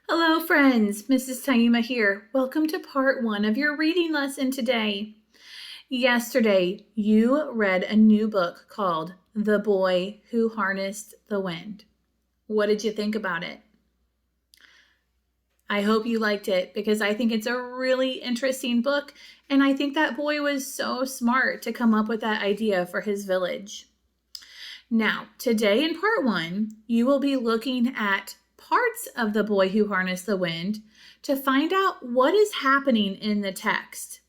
Hello, friends. Mrs. Taima here. Welcome to part one of your reading lesson today. Yesterday, you read a new book called The Boy Who Harnessed the Wind. What did you think about it? I hope you liked it because I think it's a really interesting book, and I think that boy was so smart to come up with that idea for his village. Now, today in part one, you will be looking at parts of The Boy Who Harnessed the Wind to find out what is happening in the text.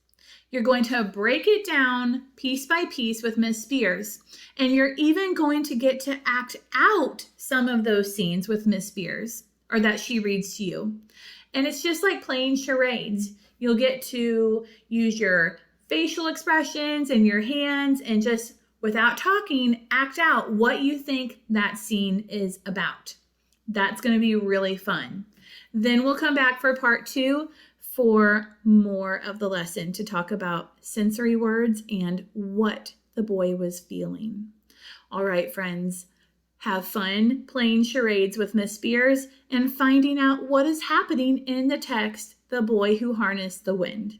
You're going to break it down piece by piece with Miss Spears, and you're even going to get to act out some of those scenes with Miss Spears, or that she reads to you. And it's just like playing charades. You'll get to use your facial expressions and your hands and just without talking, act out what you think that scene is about. That's going to be really fun. Then we'll come back for part two for more of the lesson to talk about sensory words and what the boy was feeling. All right, friends, have fun playing charades with Miss Spears and finding out what is happening in the text, The Boy Who Harnessed the Wind.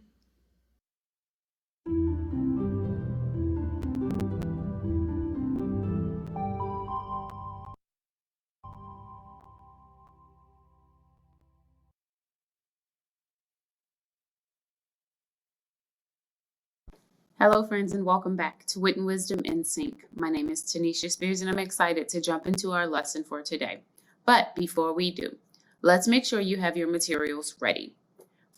Hello, friends, and welcome back to Wit and Wisdom in Sync. My name is Tanisha Spears, and I'm excited to jump into our lesson for today. But before we do, let's make sure you have your materials ready.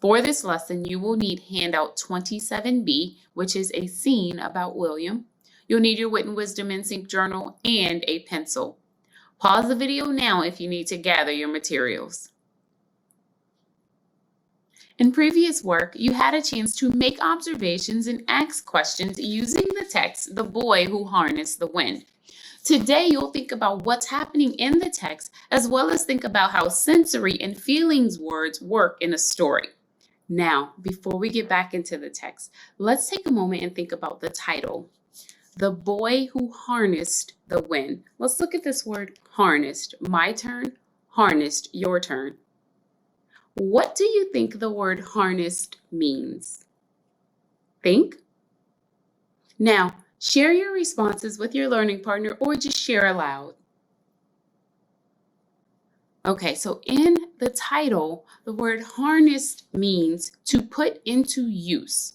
For this lesson, you will need handout 27B, which is a scene about William. You'll need your Wit and Wisdom in Sync journal and a pencil. Pause the video now if you need to gather your materials. In previous work, you had a chance to make observations and ask questions using the text, The Boy Who Harnessed the Wind. Today, you'll think about what's happening in the text, as well as think about how sensory and feelings words work in a story. Now, before we get back into the text, let's take a moment and think about the title, The Boy Who Harnessed the Wind. Let's look at this word, harnessed. My turn, harnessed, your turn. What do you think the word harnessed means? Think. Now, share your responses with your learning partner or just share aloud. Okay, so in the title, the word harnessed means to put into use.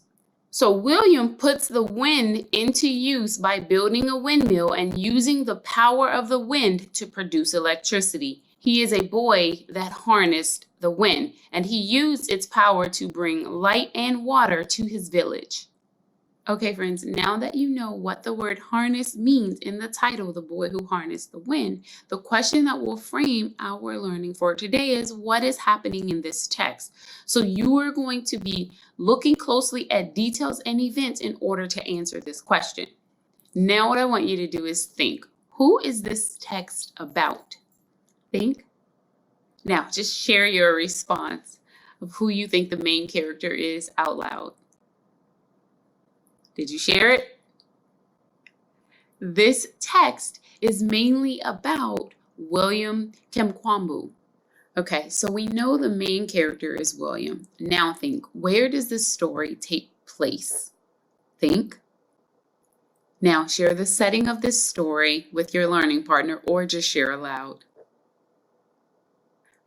So William puts the wind into use by building a windmill and using the power of the wind to produce electricity. He is a boy that harnessed the wind, and he used its power to bring light and water to his village. Okay, friends, now that you know what the word harness means in the title, The Boy Who Harnessed the Wind, the question that will frame our learning for today is what is happening in this text? So you are going to be looking closely at details and events in order to answer this question. Now what I want you to do is think, who is this text about? Think. Now, just share your response of who you think the main character is out loud. Did you share it? This text is mainly about William Kemkwambu. Okay, so we know the main character is William. Now think, where does this story take place? Think. Now share the setting of this story with your learning partner or just share aloud.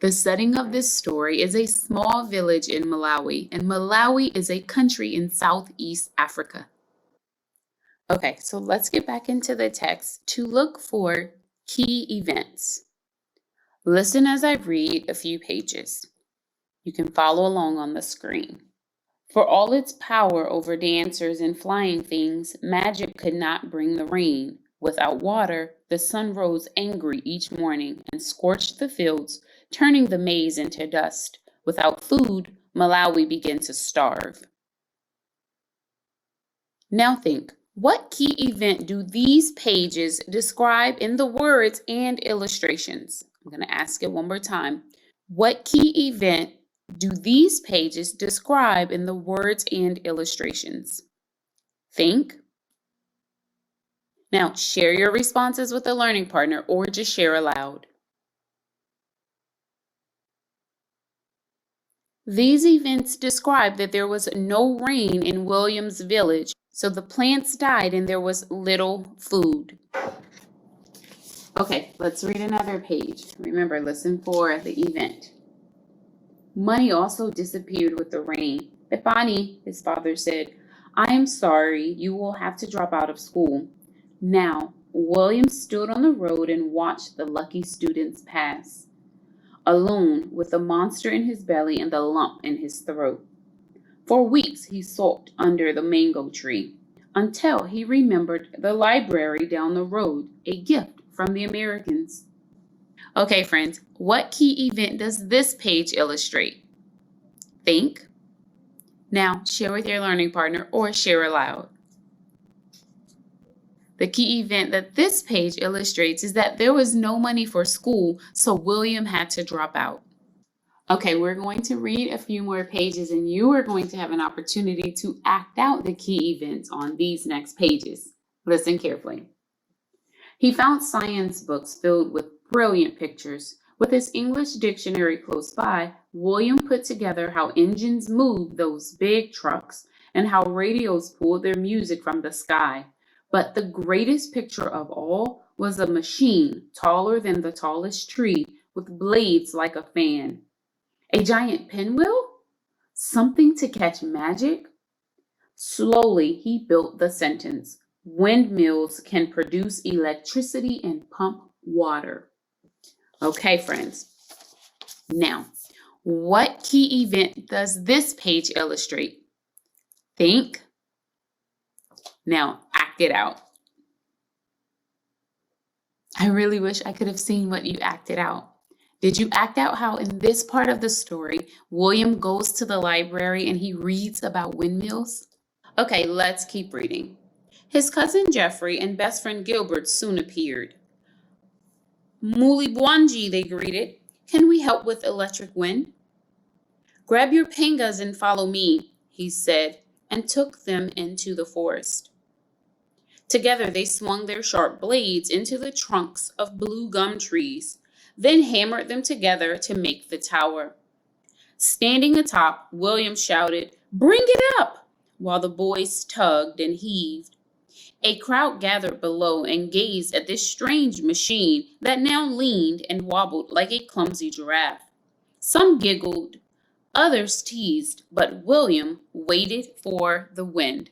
The setting of this story is a small village in Malawi, and Malawi is a country in Southeast Africa. Okay, so let's get back into the text to look for key events. Listen as I read a few pages. You can follow along on the screen. For all its power over dancers and flying things, magic could not bring the rain. Without water, the sun rose angry each morning and scorched the fields, turning the maize into dust. Without food, Malawi began to starve. Now think, what key event do these pages describe in the words and illustrations? I'm going to ask it one more time. What key event do these pages describe in the words and illustrations? Think. Now, share your responses with a learning partner or just share aloud. These events describe that there was no rain in William's village, so the plants died and there was little food. Okay, let's read another page. Remember, listen for the event. Money also disappeared with the rain. Bethany, his father said, I am sorry, you will have to drop out of school. Now, William stood on the road and watched the lucky students pass, alone with the monster in his belly and the lump in his throat. For weeks he sulked under the mango tree, until he remembered the library down the road, a gift from the Americans. Okay, friends, what key event does this page illustrate? Think. Now, share with your learning partner or share aloud. The key event that this page illustrates is that there was no money for school, so William had to drop out. Okay, we're going to read a few more pages and you are going to have an opportunity to act out the key events on these next pages. Listen carefully. He found science books filled with brilliant pictures. With his English dictionary close by, William put together how engines moved those big trucks and how radios pulled their music from the sky. But the greatest picture of all was a machine taller than the tallest tree with blades like a fan. A giant pinwheel? Something to catch magic? Slowly, he built the sentence, windmills can produce electricity and pump water. Okay, friends. Now, what key event does this page illustrate? Think. Now, act it out. I really wish I could have seen what you acted out. Did you act out how in this part of the story, William goes to the library and he reads about windmills? Okay, let's keep reading. His cousin Geoffrey and best friend Gilbert soon appeared. Mulibwanji, they greeted. Can we help with electric wind? Grab your pangas and follow me, he said, and took them into the forest. Together they swung their sharp blades into the trunks of blue gum trees, then hammered them together to make the tower. Standing atop, William shouted, "Bring it up!" while the boys tugged and heaved. A crowd gathered below and gazed at this strange machine that now leaned and wobbled like a clumsy giraffe. Some giggled, others teased, but William waited for the wind.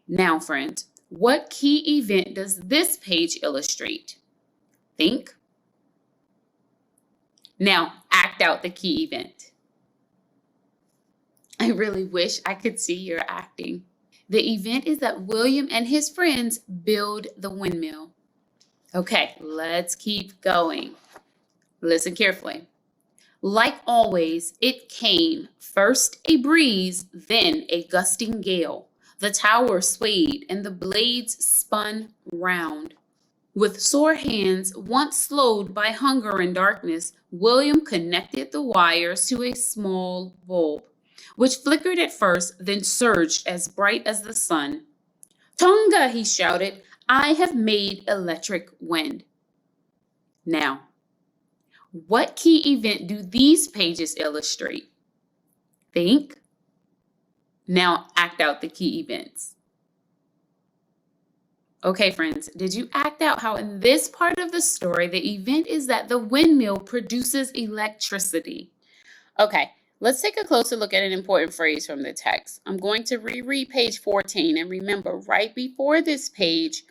Now, friends, what key event does this page illustrate? Think. Now, act out the key event. I really wish I could see your acting. The event is that William and his friends build the windmill. Okay, let's keep going. Listen carefully. Like always, it came, first a breeze, then a gusting gale. The tower swayed and the blades spun round. With sore hands, once slowed by hunger and darkness, William connected the wires to a small bulb, which flickered at first, then surged as bright as the sun. "Tonga," he shouted, "I have made electric wind." Now, what key event do these pages illustrate? Think. Now, act out the key events. Okay, friends, did you act out how in this part of the story, the event is that the windmill produces electricity? Okay, let's take a closer look at an important phrase from the text. I'm going to reread page 14, and remember, right before this page,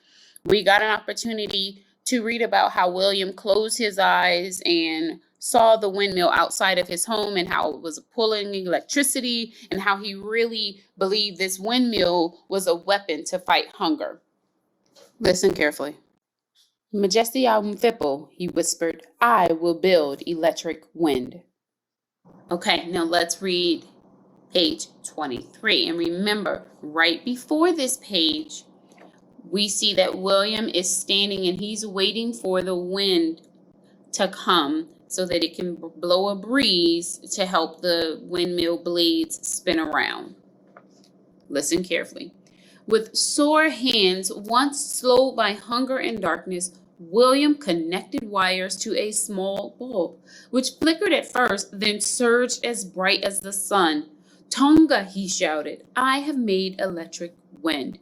we got an opportunity to read about how William closed his eyes and saw the windmill outside of his home and how it was pulling electricity and how he really believed this windmill was a weapon to fight hunger. Listen carefully. "Majesty Mfipo," he whispered, "I will build electric wind." Okay, now let's read page 23. And remember, right before this page, we see that William is standing and he's waiting for the wind to come so that it can blow a breeze to help the windmill blades spin around. Listen carefully. With sore hands, once slowed by hunger and darkness, William connected wires to a small bulb, which flickered at first, then surged as bright as the sun. Tonga, he shouted, I have made electric wind.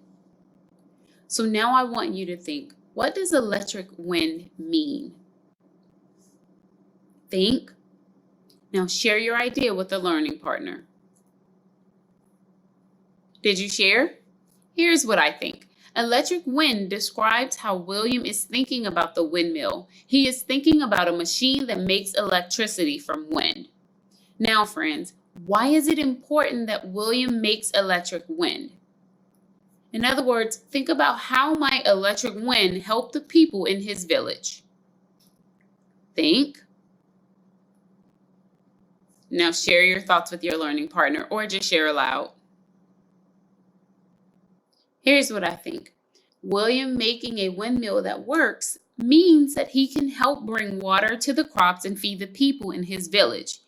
So now I want you to think, what does electric wind mean? Think. Now share your idea with a learning partner. Did you share? Here's what I think. Electric wind describes how William is thinking about the windmill. He is thinking about a machine that makes electricity from wind. Now, friends, why is it important that William makes electric wind? In other words, think about how might electric wind help the people in his village. Think. Now share your thoughts with your learning partner or just share aloud. Here's what I think. William making a windmill that works means that he can help bring water to the crops and feed the people in his village.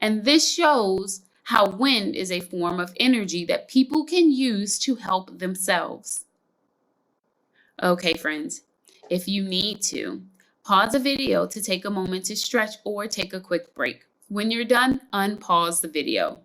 And this shows how wind is a form of energy that people can use to help themselves. Okay, friends, if you need to, pause the video to take a moment to stretch or take a quick break. When you're done, unpause the video.